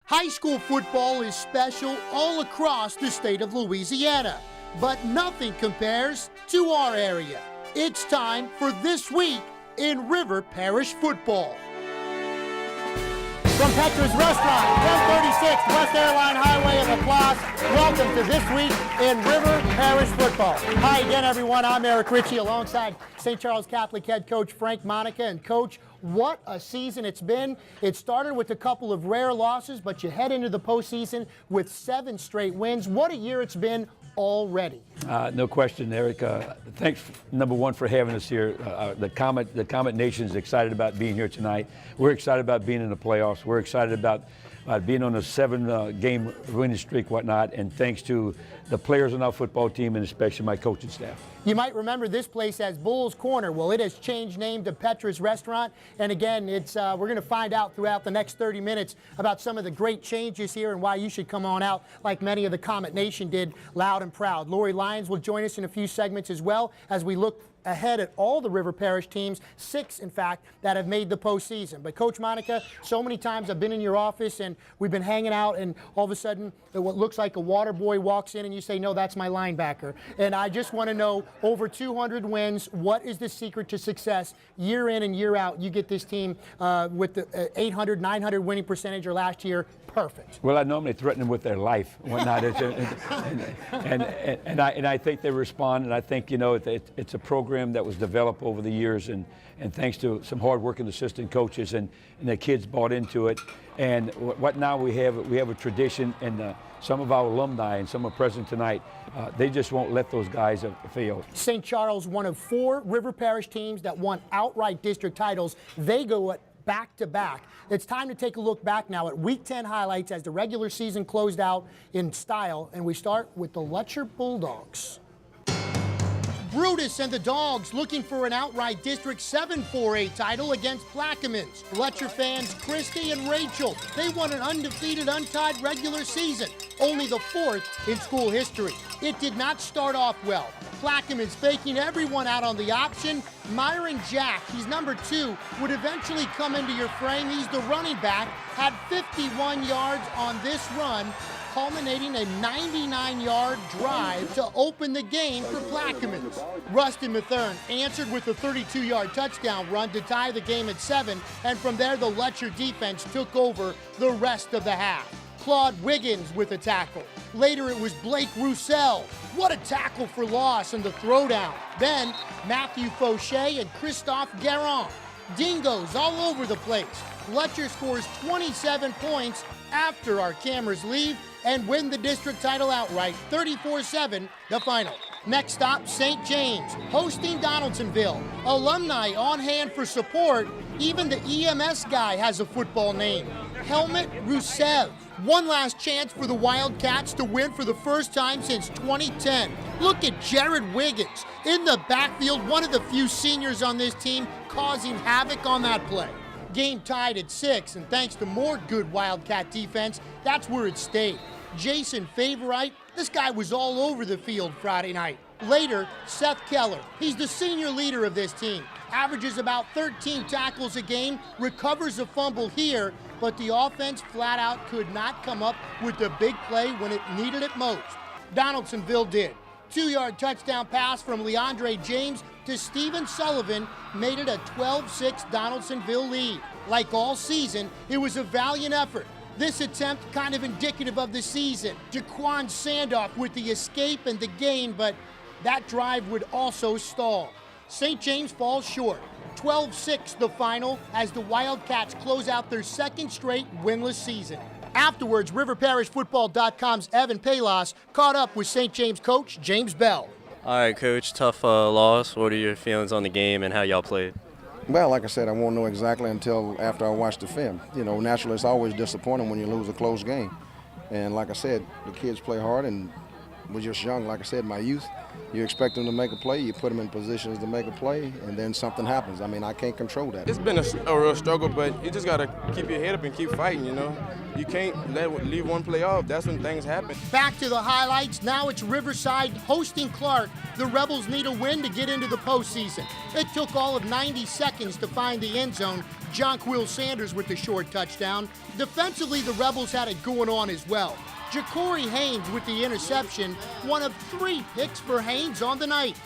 High school football is special all across the state of Louisiana, but nothing compares to our area. It's time for This Week in River Parish Football. From Petra's Restaurant, 136 West Airline Highway in LaPlace, welcome to This Week in River Parish Football. Hi again, everyone. I'm Eric Ritchie alongside St. Charles Catholic head coach Frank Monica. And coach, what a season it's been. It started with a couple of rare losses, but you head into the postseason with 7 straight wins. What a year it's been already. No question, Eric. Thanks, number one, for having us here. The Comet Nation is excited about being here tonight. We're excited about being in the playoffs. We're excited about being on a 7-game winning streak, whatnot, and thanks to the players on our football team and especially my coaching staff. You might remember this place as Bull's Corner. Well, it has changed name to Petra's Restaurant. And again, it's we're going to find out throughout the next 30 minutes about some of the great changes here and why you should come on out like many of the Comet Nation did, loud and proud. Lori Lyons will join us in a few segments as well as we look ahead at all the River Parish teams, 6 in fact, that have made the postseason. But Coach Monica, so many times I've been in your office and we've been hanging out and all of a sudden what looks like a water boy walks in and you say, no, that's my linebacker. And I just want to know, over 200 wins, what is the secret to success year in and year out? You get this team with the 800, 900 winning percentage or last year, perfect. Well, I normally threaten them with their life and whatnot. And I think they respond, and I think, you know, it's a program that was developed over the years, and thanks to some hard-working assistant coaches and the kids bought into it. And what now we have a tradition, and some of our alumni and some are present tonight, they just won't let those guys fail. St. Charles, one of 4 River Parish teams that won outright district titles. They go back-to-back. It's time to take a look back now at Week 10 highlights as the regular season closed out in style, and we start with the Letcher Bulldogs. Brutus and the Dogs looking for an outright District 7 4A title against Plaquemines. Letcher fans Christy and Rachel, they won an undefeated, untied regular season, only the 4th in school history. It did not start off well. Plaquemines faking everyone out on the option. Myron Jack, he's number 2, would eventually come into your frame. He's the running back, had 51 yards on this run, culminating a 99-yard drive to open the game for Plaquemines. Rustin Mathern answered with a 32-yard touchdown run to tie the game at 7, and from there the Letcher defense took over the rest of the half. Claude Wiggins with a tackle. Later it was Blake Roussel. What a tackle for loss and the throwdown. Then Matthew Fauché and Christophe Guérin. Dingoes all over the place. Letcher scores 27 points after our cameras leave and win the district title outright, 34-7, the final. Next stop, St. James, hosting Donaldsonville. Alumni on hand for support. Even the EMS guy has a football name, Helmut Roussev. One last chance for the Wildcats to win for the first time since 2010. Look at Jared Wiggins in the backfield, one of the few seniors on this team causing havoc on that play. Game tied at 6, and thanks to more good Wildcat defense, that's where it stayed. Jason Favorite, this guy was all over the field Friday night. Later, Seth Keller, he's the senior leader of this team, averages about 13 tackles a game, recovers a fumble here, but the offense flat out could not come up with the big play when it needed it most. Donaldsonville did. 2-yard touchdown pass from Leandre James to Stephen Sullivan made it a 12-6 Donaldsonville lead. Like all season, it was a valiant effort. This attempt kind of indicative of the season. Jaquan Sandoff with the escape and the gain, but that drive would also stall. St. James falls short. 12-6 the final as the Wildcats close out their 2nd straight winless season. Afterwards, RiverParishFootball.com's Evan Palos caught up with St. James coach James Bell. All right, Coach, tough loss. What are your feelings on the game and how y'all played? Well, like I said, I won't know exactly until after I watch the film. You know, naturally it's always disappointing when you lose a close game. And like I said, the kids play hard and was just young, like I said, my youth. You expect them to make a play, you put them in positions to make a play, and then something happens. I mean, I can't control that. It's been a real struggle, but you just got to keep your head up and keep fighting, you know. You can't leave one play off. That's when things happen. Back to the highlights. Now it's Riverside hosting Clark. The Rebels need a win to get into the postseason. It took all of 90 seconds to find the end zone. Jonquil Sanders with the short touchdown. Defensively, the Rebels had it going on as well. Ja'Cory Haynes with the interception, one of 3 picks for Haynes on the night.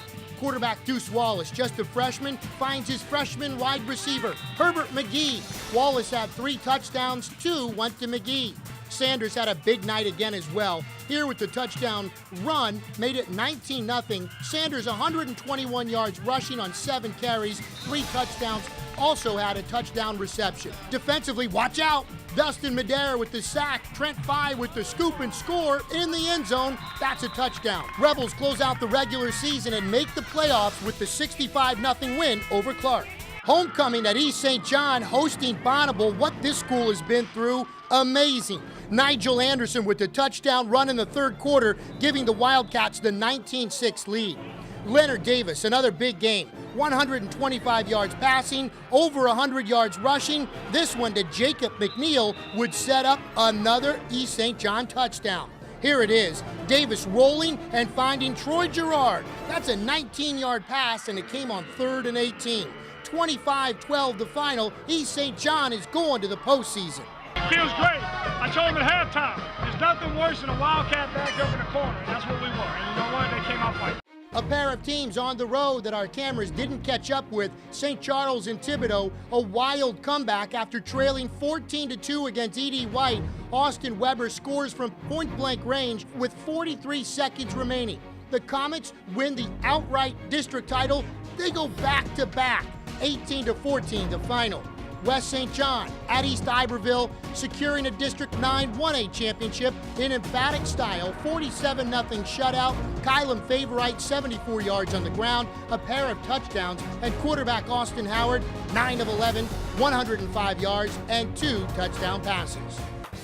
Quarterback Deuce Wallace, just a freshman, finds his freshman wide receiver, Herbert McGee. Wallace had 3 touchdowns, 2 went to McGee. Sanders had a big night again as well. Here with the touchdown run, made it 19-0. Sanders 121 yards rushing on 7 carries, 3 touchdowns, also had a touchdown reception. Defensively, watch out! Dustin Madera with the sack, Trent Fye with the scoop and score in the end zone. That's a touchdown. Rebels close out the regular season and make the playoffs with the 65-0 win over Clark. Homecoming at East St. John hosting Bonneville. What this school has been through, amazing. Nigel Anderson with the touchdown run in the third quarter, giving the Wildcats the 19-6 lead. Leonard Davis, another big game. 125 yards passing, over 100 yards rushing. This one to Jacob McNeil would set up another East St. John touchdown. Here it is, Davis rolling and finding Troy Girard. That's a 19-yard pass, and it came on 3rd and 18. 25-12 the final. East St. John is going to the postseason. Feels great. I told them at halftime, there's nothing worse than a Wildcat backed up in the corner, and that's what we were. And you know what? They came out fighting. A pair of teams on the road that our cameras didn't catch up with, St. Charles and Thibodaux, a wild comeback after trailing 14-2 against E.D. White. Austin Weber scores from point-blank range with 43 seconds remaining. The Comets win the outright district title. They go back-to-back, 18-14 the final. West St. John at East Iberville, securing a District 9 1A championship in emphatic style, 47-0 shutout. Kylan Favorite, 74 yards on the ground, a pair of touchdowns, and quarterback Austin Howard, 9 of 11, 105 yards, and 2 touchdown passes.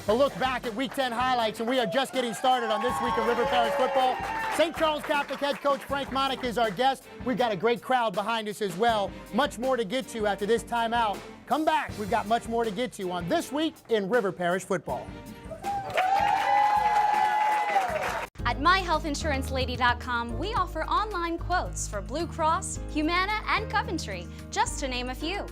A look back at Week 10 highlights, and we are just getting started on this week of River Parish football. St. Charles Catholic head coach Frank Monica is our guest. We've got a great crowd behind us as well. Much more to get to after this timeout. Come back. We've got much more to get to on This Week in River Parish football. At MyHealthInsuranceLady.com, we offer online quotes for Blue Cross, Humana, and Coventry, just to name a few.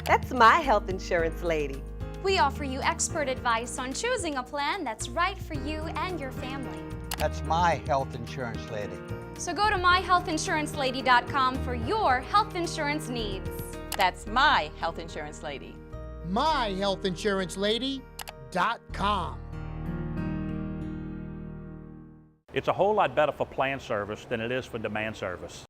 That's My Health Insurance Lady. We offer you expert advice on choosing a plan that's right for you and your family. That's My Health Insurance Lady. So go to MyHealthInsuranceLady.com for your health insurance needs. That's My Health Insurance Lady. MyHealthInsuranceLady.com. It's a whole lot better for plan service than it is for demand service.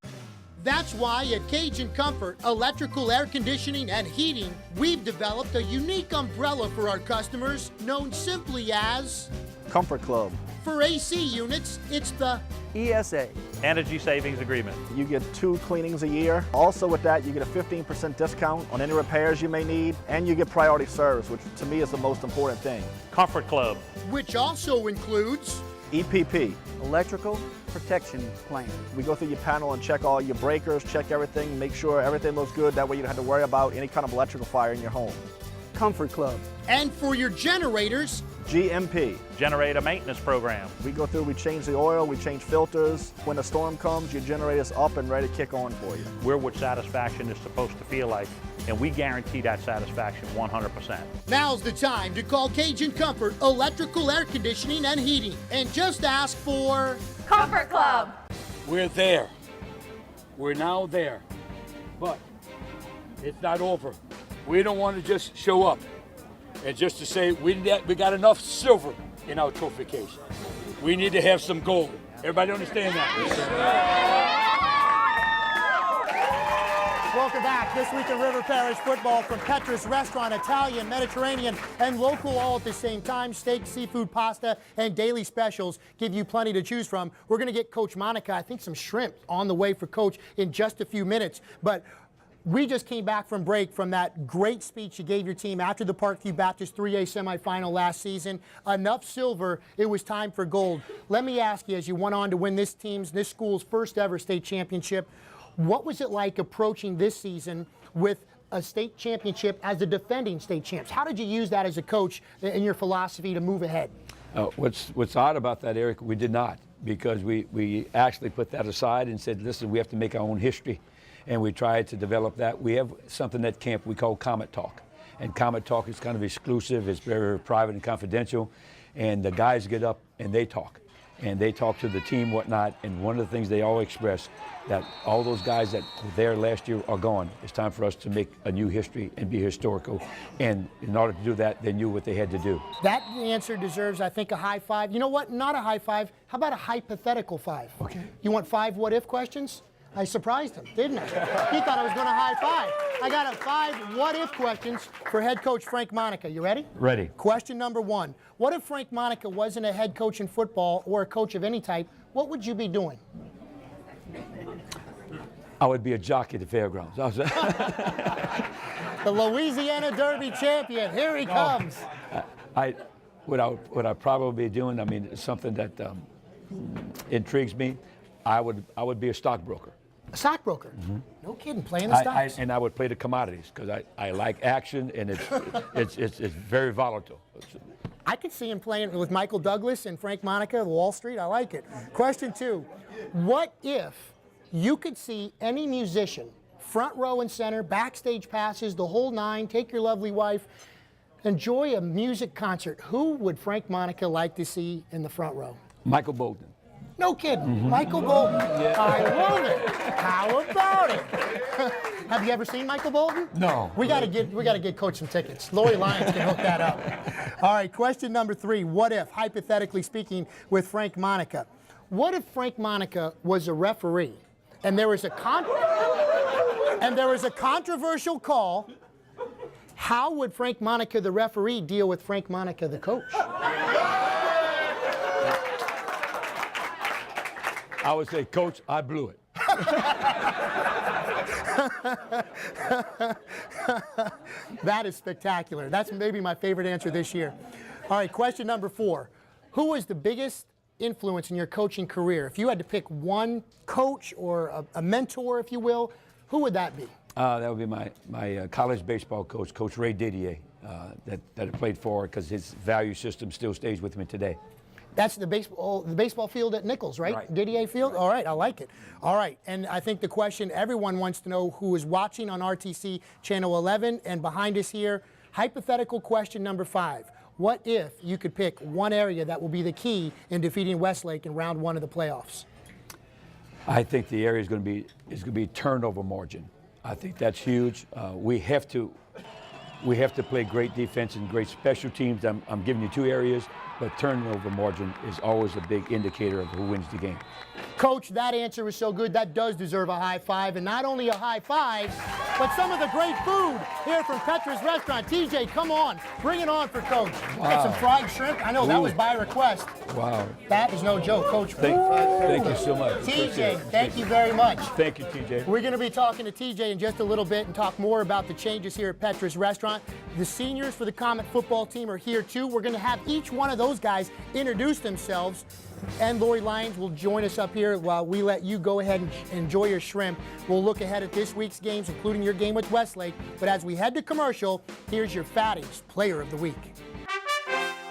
That's why at Cajun Comfort, electrical, air conditioning, and heating, we've developed a unique umbrella for our customers known simply as Comfort Club. For AC units, it's the ESA. Energy Savings Agreement. You get 2 cleanings a year. Also with that, you get a 15% discount on any repairs you may need, and you get priority service, which to me is the most important thing. Comfort Club. Which also includes EPP. Electrical Protection Plan. We go through your panel and check all your breakers, check everything, make sure everything looks good. That way you don't have to worry about any kind of electrical fire in your home. Comfort Club. And for your generators, GMP. Generator Maintenance Program. We go through, we change the oil, we change filters. When the storm comes, your generator's up and ready to kick on for you. We're what satisfaction is supposed to feel like, and we guarantee that satisfaction 100%. Now's the time to call Cajun Comfort, electrical, air conditioning, and heating, and just ask for Comfort Club. We're there. We're now there. But it's not over. We don't want to just show up and just to say we got enough silver in our trophy case. We need to have some gold. Everybody understand that? Welcome back. This week in River Parish football from Petra's Restaurant, Italian, Mediterranean, and local all at the same time. Steak, seafood, pasta, and daily specials give you plenty to choose from. We're going to get Coach Monica, I think some shrimp on the way for Coach in just a few minutes. But We just came back from break from that great speech you gave your team after the Parkview Baptist 3A semifinal last season. Enough silver, it was time for gold. Let me ask you, as you went on to win this school's first ever state championship, what was it like approaching this season with a state championship as the defending state champs? How did you use that as a coach in your philosophy to move ahead? What's odd about that, Eric, we did not, because we actually put that aside and said, listen, we have to make our own history. And we tried to develop that. We have something at camp we call Comet Talk. And Comet Talk is kind of exclusive. It's very private and confidential. And the guys get up and they talk. And they talk to the team, whatnot. And one of the things they all express, that all those guys that were there last year are gone. It's time for us to make a new history and be historical. And in order to do that, they knew what they had to do. That answer deserves, I think, a high five. You know what? Not a high five. How about a hypothetical five? Okay. You want 5 what-if questions? I surprised him, didn't I? He thought I was going to high five. I got 5 what-if questions for head coach Frank Monica. You ready? Ready. Question number 1. What if Frank Monica wasn't a head coach in football or a coach of any type? What would you be doing? I would be a jockey at the fairgrounds. The Louisiana Derby champion. Here he comes. What I'd probably be doing, I mean, something that intrigues me, I would be a stockbroker. A stockbroker? Mm-hmm. No kidding, playing the stocks. And I would play the commodities because I like action, and it's very volatile. I could see him playing with Michael Douglas and Frank Monica, Wall Street. I like it. Question 2. What if you could see any musician, front row and center, backstage passes, the whole 9, take your lovely wife, enjoy a music concert? Who would Frank Monica like to see in the front row? Michael Bolton. No kidding. Michael Bolton. Yeah. I love it. How about it? Have you ever seen Michael Bolton? No. We gotta get Coach some tickets. Lori Lyons can hook that up. All right, question number 3. What if, hypothetically speaking, with Frank Monica? What if Frank Monica was a referee and there was a controversial call? How would Frank Monica, the referee, deal with Frank Monica, the coach? I would say, Coach, I blew it. That is spectacular. That's maybe my favorite answer this year. All right, question number 4. Who was the biggest influence in your coaching career? If you had to pick one coach or a mentor, if you will, who would that be? That would be my college baseball coach, Coach Ray Didier, that I played for, because his value system still stays with me today. That's the baseball field at Nichols, right? Didier Field? All right, I like it. All right, and I think the question everyone wants to know, who is watching on RTC Channel 11 and behind us here, hypothetical question number 5. What if you could pick one area that will be the key in defeating Westlake in round 1 of the playoffs? I think the area is going to be turnover margin. I think that's huge. We have to play great defense and great special teams. I'm giving you 2 areas, but turnover margin is always a big indicator of who wins the game. Coach, that answer was so good. That does deserve a high five, and not only a high five, but some of the great food here from Petra's Restaurant. TJ, come on, bring it on for Coach. Wow. Got some fried shrimp. I know that was by request. Wow. That is no joke, Coach. Thank you so much. TJ, thank you very much. Thank you, TJ. We're going to be talking to TJ in just a little bit and talk more about the changes here at Petra's Restaurant. The seniors for the Comet football team are here too. We're going to have each one of those guys introduce themselves, and Lori Lyons will join us up here while we let you go ahead and enjoy your shrimp. We'll look ahead at this week's games, including your game with Westlake. But as we head to commercial, here's your Fatties Player of the Week.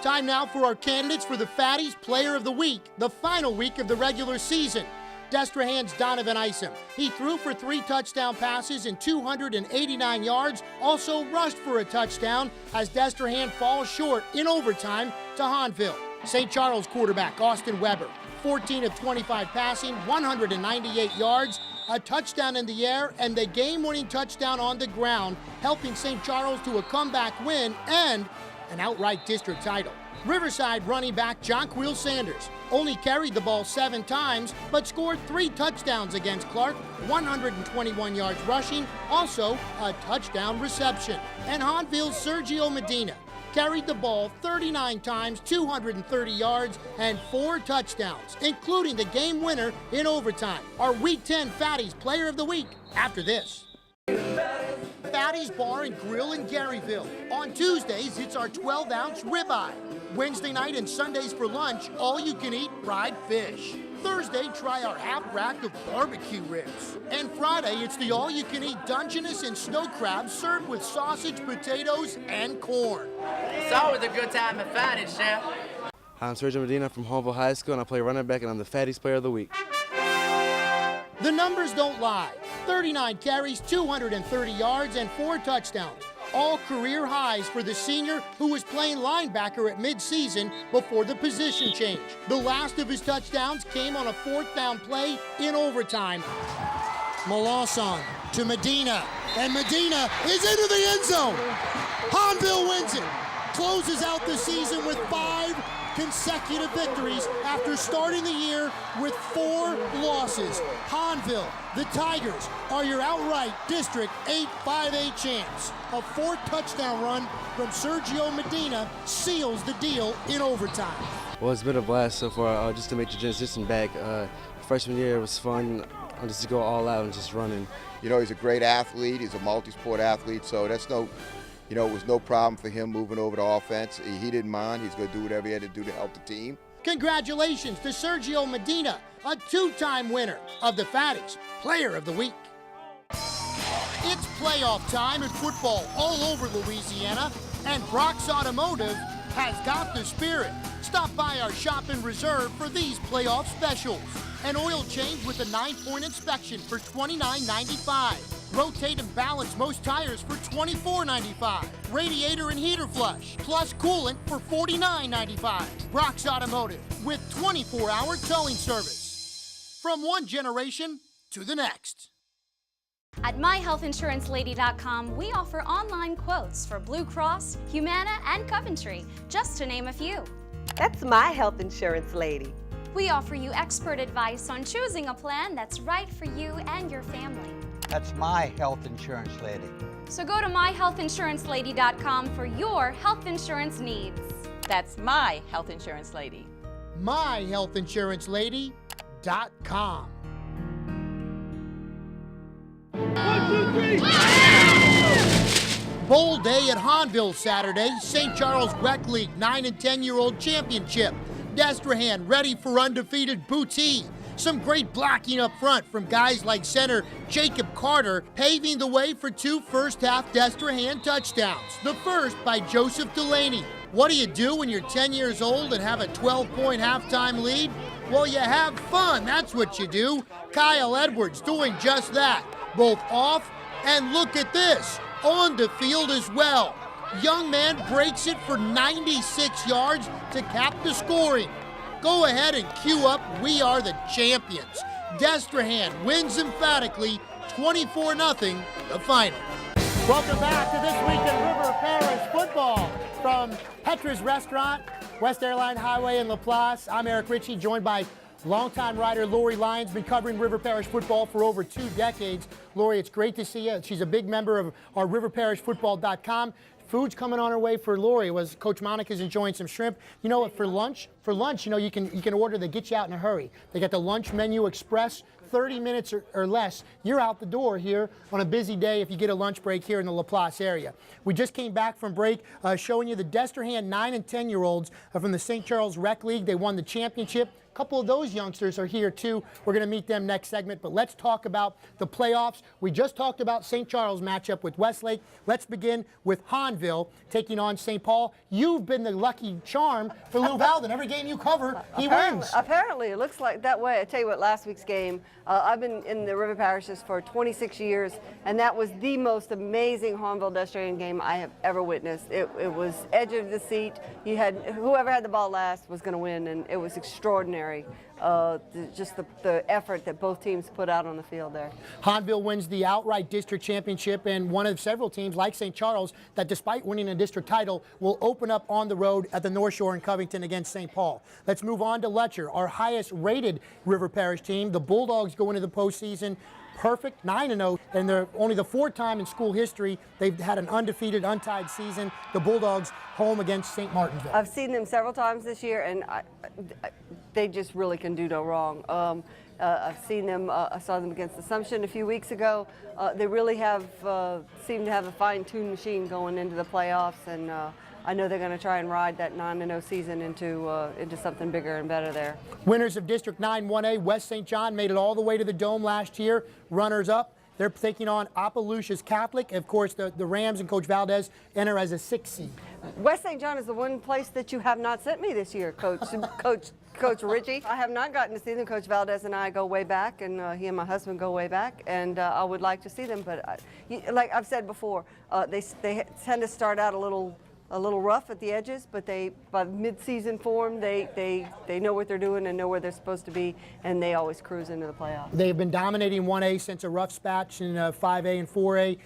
Time now for our candidates for the Fatties Player of the Week, the final week of the regular season. Destrehan's Donovan Isom. He threw for 3 touchdown passes and 289 yards, also rushed for a touchdown as Destrehan falls short in overtime to Hahnville. St. Charles quarterback Austin Weber, 14 of 25 passing, 198 yards, a touchdown in the air, and the game-winning touchdown on the ground, helping St. Charles to a comeback win and an outright district title. Riverside running back Jonquil Sanders only carried the ball 7 times, but scored 3 touchdowns against Clark, 121 yards rushing, also a touchdown reception. And Hahnville's Sergio Medina carried the ball 39 times, 230 yards, and 4 touchdowns, including the game winner in overtime. Our Week 10 Fatties Player of the Week after this. Fatty's Bar and Grill in Garyville. On Tuesdays, it's our 12-ounce ribeye. Wednesday night and Sundays for lunch, all-you-can-eat fried fish. Thursday, try our half rack of barbecue ribs. And Friday, it's the all-you-can-eat Dungeness and snow crabs served with sausage, potatoes, and corn. It's always a good time at Fatty's, Chef. Hi, I'm Sergio Medina from Holmville High School, and I play running back, and I'm the Fatty's Player of the Week. The numbers don't lie. 39 carries, 230 yards, and 4 touchdowns. All career highs for the senior who was playing linebacker at midseason before the position change. The last of his touchdowns came on a 4th down play in overtime. Melanson to Medina, and Medina is into the end zone. Hahnville wins it, closes out the season with 5 consecutive victories after starting the year with 4 losses. Hahnville, the Tigers, are your outright District 8-5A champs. A 4th touchdown run from Sergio Medina seals the deal in overtime. Well, it's been a blast so far, just to make the transition back. Freshman year was fun, just to go all out and just running. You know, he's a great athlete. He's a multi-sport athlete, so that's no, you know, it was no problem for him moving over to offense. He didn't mind. He's going to do whatever he had to do to help the team. Congratulations to Sergio Medina, a 2-time winner of the Fatty's Player of the Week. It's playoff time in football all over Louisiana, and Brock's Automotive has got the spirit. Stop by our shop in Reserve for these playoff specials. An oil change with a 9-point inspection for $29.95. Rotate and balance most tires for $24.95. Radiator and heater flush, plus coolant for $49.95. Brock's Automotive with 24-hour towing service. From one generation to the next. At MyHealthInsuranceLady.com, we offer online quotes for Blue Cross, Humana, and Coventry, just to name a few. That's my health insurance lady. We offer you expert advice on choosing a plan that's right for you and your family. That's my health insurance lady. So go to MyHealthInsuranceLady.com for your health insurance needs. That's my health insurance lady. MyHealthInsuranceLady.com. 1, 2, 3. Bowl day at Hahnville Saturday. St. Charles Rec League 9 and 10-year-old championship. Destrehan ready for undefeated Booty. Some great blocking up front from guys like center Jacob Carter, paving the way for 2 first-half Destrehan touchdowns. The first by Joseph Delaney. What do you do when you're 10 years old and have a 12-point halftime lead? Well, you have fun, that's what you do. Kyle Edwards doing just that, both off and look at this, on the field as well. Young man breaks it for 96 yards to cap the scoring. Go ahead and cue up We Are the Champions. Destrehan wins emphatically, 24-0, the final. Welcome back to This Week in River Parish Football from Petra's Restaurant, West Airline Highway in LaPlace. I'm Eric Ritchie, joined by longtime writer Lori Lyons, been covering River Parish football for over 2 decades. Lori, it's great to see you. She's a big member of our riverparishfootball.com. Food's coming on her way for Lori. Coach Monica's enjoying some shrimp. You know what? For lunch, you know, you can order. They get you out in a hurry. They got the lunch menu express. 30 minutes or less, you're out the door here on a busy day if you get a lunch break here in the LaPlace area. We just came back from break showing you the Destrehan 9 and 10-year-olds from the St. Charles Rec League. They won the championship. A couple of those youngsters are here too. We're going to meet them next segment, but let's talk about the playoffs. We just talked about St. Charles matchup with Westlake. Let's begin with Hahnville taking on St. Paul. You've been the lucky charm for Lou Valden. Every game you cover, he wins. Apparently, it looks like that way. I tell you what, last week's game, I've been in the River Parishes for 26 years, and that was the most amazing Hahnville-Destrehan game I have ever witnessed. It was edge of the seat. You had whoever had the ball last was going to win, and it was extraordinary. Just the effort that both teams put out on the field there. Hahnville wins the outright district championship, and one of several teams like St. Charles that, despite winning a district title, will open up on the road at the North Shore in Covington against St. Paul. Let's move on to Letcher, our highest rated River Parish team. The Bulldogs go into the postseason perfect, 9-0, and they're only the 4th time in school history they've had an undefeated, untied season. The Bulldogs home against St. Martinville. I've seen them several times this year, and they just really can do no wrong. I've seen them. I saw them against Assumption a few weeks ago. They really have seem to have a fine-tuned machine going into the playoffs, and I know they're going to try and ride that 9-0 season into something bigger and better there. Winners of District 9 1A, West St. John made it all the way to the Dome last year. Runners up, they're taking on Opelousas Catholic. Of course, the Rams and Coach Valdez enter as a 6 seed. West St. John is the one place that you have not sent me this year, Coach. Coach Richie. I have not gotten to see them. Coach Valdez and I go way back, and he and my husband go way back, and I would like to see them. But like I've said before, they tend to start out a little rough at the edges, but by mid-season form, they know what they're doing and know where they're supposed to be, and they always cruise into the playoffs. They've been dominating 1A since a rough patch in 5A and 4A.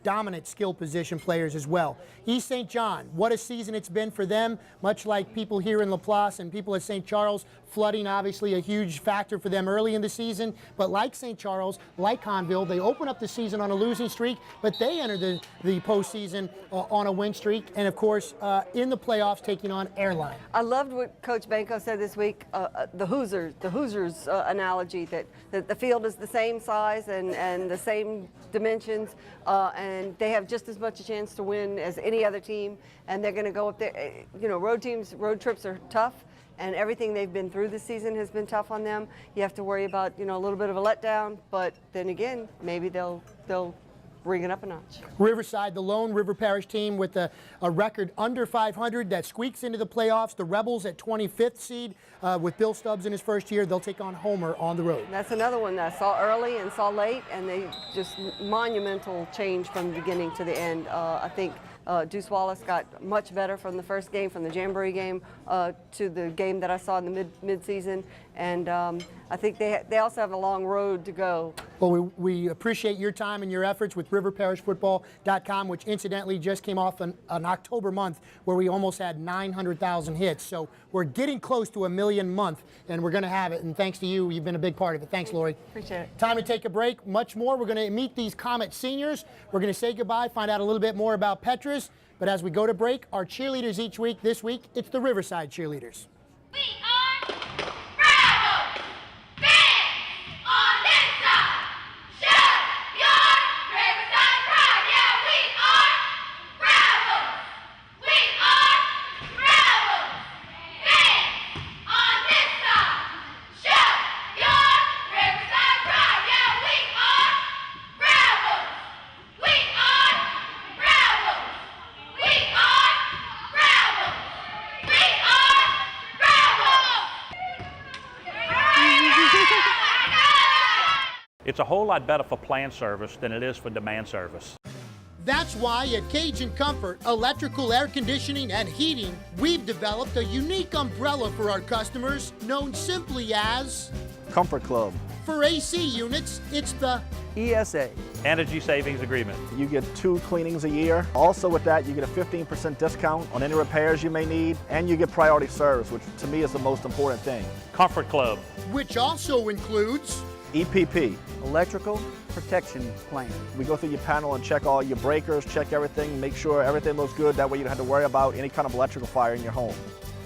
Dominant skill position players as well. East St. John, what a season it's been for them, much like people here in LaPlace and people at St. Charles. Flooding, obviously, a huge factor for them early in the season. But like St. Charles, like Conville, they open up the season on a losing streak, but they enter the postseason on a win streak. And, of course, in the playoffs, taking on Airline. I loved what Coach Banco said this week, the Hoosiers analogy, that the field is the same size and the same dimensions, and they have just as much a chance to win as any other team, and they're going to go up there. You know, road trips are tough, and everything they've been through this season has been tough on them. You have to worry about, you know, a little bit of a letdown, but then again, maybe they'll bring it up a notch. Riverside, the lone River Parish team with a record under 500 that squeaks into the playoffs. The Rebels at 25th seed with Bill Stubbs in his first year. They'll take on Homer on the road. That's another one that I saw early and saw late, and they just monumental change from the beginning to the end. I think Deuce Wallace got much better from the first game, from the Jamboree game to the game that I saw in the mid-season, and I think they also have a long road to go. Well, we appreciate your time and your efforts with riverparishfootball.com, which incidentally just came off an October month where we almost had 900,000 hits. So we're getting close to 1 million a month, and we're going to have it. And thanks to you, you've been a big part of it. Thanks, Lori. Appreciate it. Time to take a break. Much more. We're going to meet these Comet seniors. We're going to say goodbye, find out a little bit more about Petra. But as we go to break, our cheerleaders each week. This week, it's the Riverside cheerleaders. We are Bravo! Fans on this side! Show your Riverside pride! Yeah, we are Bravo! We are Bravo! Fans on this side! Show your Riverside pride! Yeah, we are Bravo! We are Bravo! We are Bravo! We are Bravo! It's a whole lot better for planned service than it is for demand service. That's why at Cajun Comfort, electrical, air conditioning, and heating, we've developed a unique umbrella for our customers known simply as Comfort Club. For AC units, it's the ESA. Energy Savings Agreement. You get 2 cleanings a year. Also with that, you get a 15% discount on any repairs you may need, and you get priority service, which to me is the most important thing. Comfort Club. which also includes EPP, Electrical Protection Plan. We go through your panel and check all your breakers, check everything, make sure everything looks good. That way you don't have to worry about any kind of electrical fire in your home.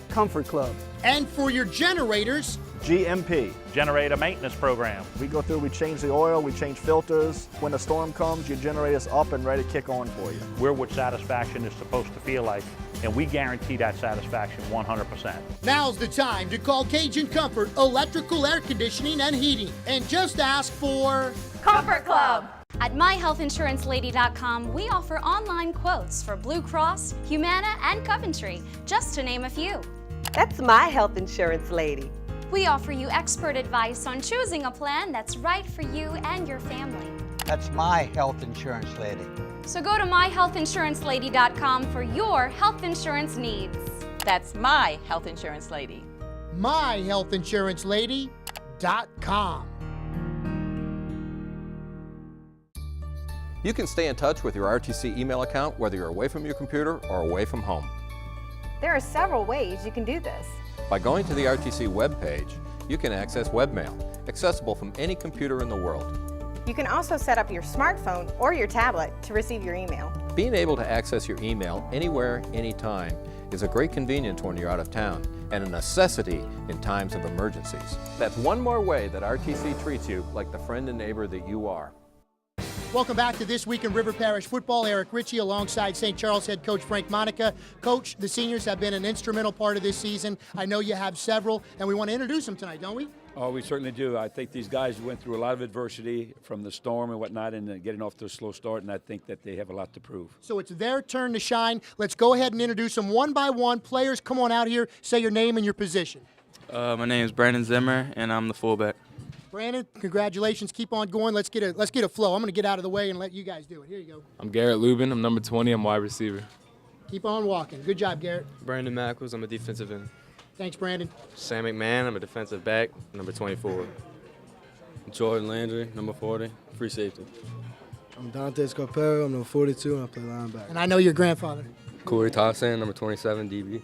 Comfort Club. And for your generators, GMP, Generator Maintenance Program. We go through, we change the oil, we change filters. When the storm comes, your generator's up and ready to kick on for you. We're what satisfaction is supposed to feel like, and we guarantee that satisfaction 100%. Now's the time to call Cajun Comfort Electrical, Air Conditioning, and Heating and just ask for Comfort Club. At MyHealthInsuranceLady.com, we offer online quotes for Blue Cross, Humana, and Coventry, just to name a few. That's My Health Insurance Lady. We offer you expert advice on choosing a plan that's right for you and your family. That's My Health Insurance Lady. So go to MyHealthInsuranceLady.com for your health insurance needs. That's My Health Insurance Lady. MyHealthInsuranceLady.com. You can stay in touch with your RTC email account whether you're away from your computer or away from home. There are several ways you can do this. By going to the RTC webpage, you can access webmail, accessible from any computer in the world. You can also set up your smartphone or your tablet to receive your email. Being able to access your email anywhere, anytime is a great convenience when you're out of town, and a necessity in times of emergencies. That's one more way that RTC treats you like the friend and neighbor that you are. Welcome back to This Week in River Parish Football. Eric Ritchie alongside St. Charles head coach Frank Monica. Coach, the seniors have been an instrumental part of this season. I know you have several, and we want to introduce them tonight, don't we? Oh, we certainly do. I think these guys went through a lot of adversity from the storm and whatnot, and getting off to a slow start, and I think that they have a lot to prove. So it's their turn to shine. Let's go ahead and introduce them one by one. Players, come on out here. Say your name and your position. My name is Brandon Zimmer, and I'm the fullback. Brandon, congratulations. Keep on going. Let's get a flow. I'm going to get out of the way and let you guys do it. Here you go. I'm Garrett Lubin. I'm number 20. I'm wide receiver. Keep on walking. Good job, Garrett. Brandon Mackles. I'm a defensive end. Thanks, Brandon. Sam McMahon. I'm a defensive back, number 24. Jordan Landry, number 40, free safety. I'm Dante Scarpero. I'm number 42, and I play linebacker. And I know your grandfather. Corey Tossan, number 27, DB.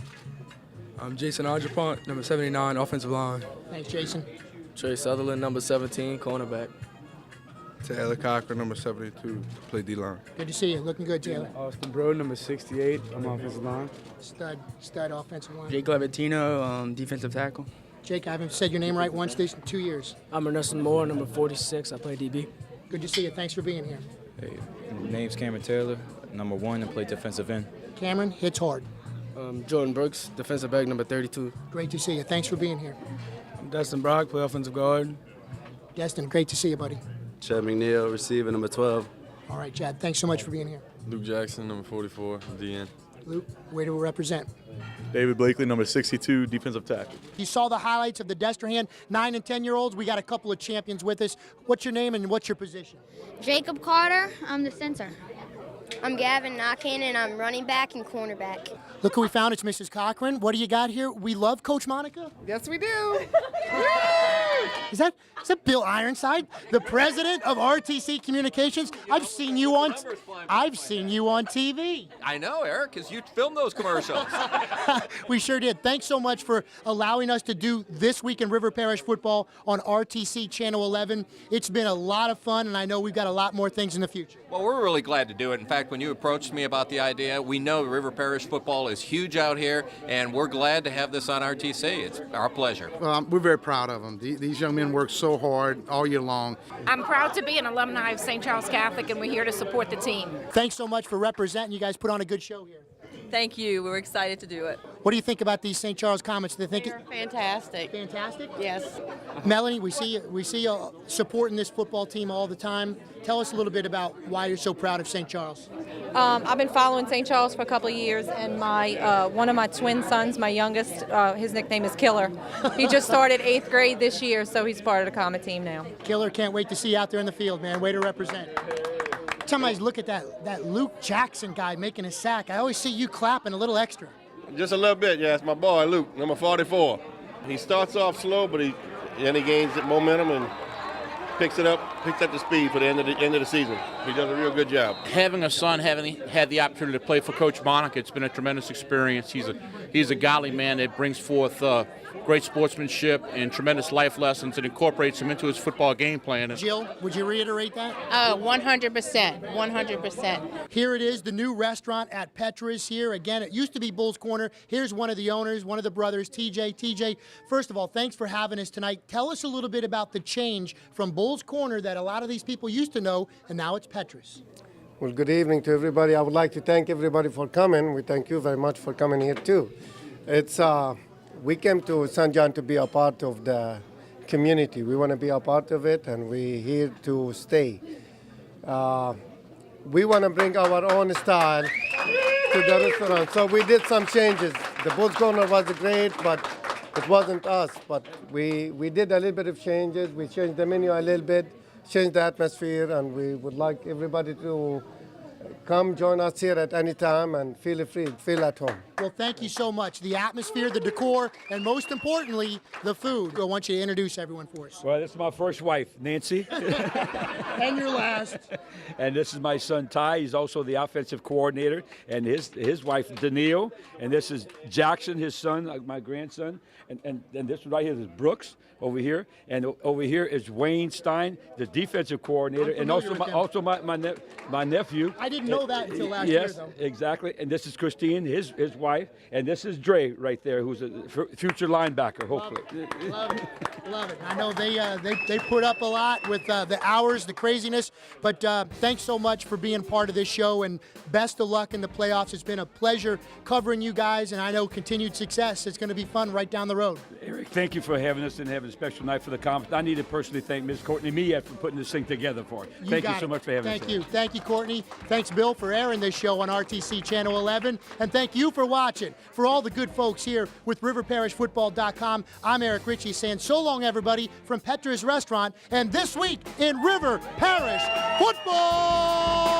I'm Jason Audrepont, number 79, offensive line. Thanks, Jason. Trey Sutherland, number 17, cornerback. Taylor Cochran, number 72, play D-line. Good to see you. Looking good, Taylor. Austin Broad, number 68, I'm offensive line. Stud offensive line. Jake Levatino, defensive tackle. Jake, I haven't said your name right once this in 2 years. I'm Ernesto Moore, number 46, I play DB. Good to see you. Thanks for being here. Hey, name's Cameron Taylor, number 1, and play defensive end. Cameron hits hard. Jordan Brooks, defensive back, number 32. Great to see you. Thanks for being here. I'm Destin Brock, play offensive guard. Destin, great to see you, buddy. Chad McNeil, receiver, number 12. All right, Chad, thanks so much for being here. Luke Jackson, number 44, DN. Luke, way to represent. David Blakely, number 62, defensive tackle. You saw the highlights of the Destrehan 9 and 10-year-olds. We got a couple of champions with us. What's your name and what's your position? Jacob Carter, I'm the center. I'm Gavin Knockin, and I'm running back and cornerback. Look who we found. It's Mrs. Cochran. What do you got here? We love Coach Monica? Yes, we do. Is that Bill Ironside, the president of RTC Communications? I've seen you on TV. I know, Eric, because you filmed those commercials. We sure did. Thanks so much for allowing us to do This Week in River Parish Football on RTC Channel 11. It's been a lot of fun, and I know we've got a lot more things in the future. Well, we're really glad to do it. In fact, when you approached me about the idea, we know River Parish football is huge out here, and we're glad to have this on RTC. It's our pleasure. Well, we're very proud of them. These young men work so hard all year long. I'm proud to be an alumni of St. Charles Catholic, and we're here to support the team. Thanks so much for representing. You guys put on a good show here. Thank you. We're excited to do it. What do you think about these St. Charles Comets? Do they think Fantastic. Fantastic? Yes. Melanie, we see you supporting this football team all the time. Tell us a little bit about why you're so proud of St. Charles. I've been following St. Charles for a couple of years, and my one of my twin sons, my youngest, his nickname is Killer. He just started 8th grade this year, so he's part of the Comet team now. Killer, can't wait to see you out there in the field, man. Way to represent. Sometimes look at that Luke Jackson guy making a sack. I always see you clapping a little extra. Just a little bit, yeah. It's my boy, Luke, number 44. He starts off slow, but then he gains the momentum and picks up the speed for the end of the season. He does a real good job. Having a son, having had the opportunity to play for Coach Monica, it's been a tremendous experience. He's a godly man that brings forth great sportsmanship and tremendous life lessons and incorporates them into his football game plan. Jill, would you reiterate that? 100%. 100%. Here it is, the new restaurant at Petra is here. Again, it used to be Bull's Corner. Here's one of the owners, one of the brothers, TJ. TJ, first of all, thanks for having us tonight. Tell us a little bit about the change from Bull's Corner that a lot of these people used to know, and now it's Petra's. Well, good evening to everybody. I would like to thank everybody for coming. We thank you very much for coming here too. We came to St. John to be a part of the community. We want to be a part of it, and we're here to stay. We want to bring our own style to the restaurant. So we did some changes. The Bull's Corner was great, but it wasn't us. But we did a little bit of changes. We changed the menu a little bit, changed the atmosphere, and we would like everybody to come join us here at any time and feel free, feel at home. Well, thank you so much. The atmosphere, the decor, and most importantly, the food. I want you to introduce everyone for us. Well, this is my first wife, Nancy. And your last. And this is my son, Ty. He's also the offensive coordinator. And his wife, Danielle. And this is Jackson, his son, my grandson. And this right here is Brooks over here. And over here is Wayne Stein, the defensive coordinator. And also my nephew. I didn't know that until last year, Yes, though. exactly. And this is Christine, his wife, and this is Dre right there, who's a future linebacker, hopefully. Love it. Love it. I know they put up a lot with the hours, the craziness, but thanks so much for being part of this show, and best of luck in the playoffs. It's been a pleasure covering you guys, and I know continued success. It's going to be fun right down the road. Eric, thank you for having us and having a special night for the conference. I need to personally thank Ms. Courtney Mia for putting this thing together for us. Thank you so much for having us. Thank you. Thank you, Courtney. Thanks, Bill, for airing this show on RTC Channel 11. And thank you for watching. For all the good folks here with RiverParishFootball.com, I'm Eric Ritchie saying so long, everybody, from Petra's Restaurant. And this week in River Parish Football!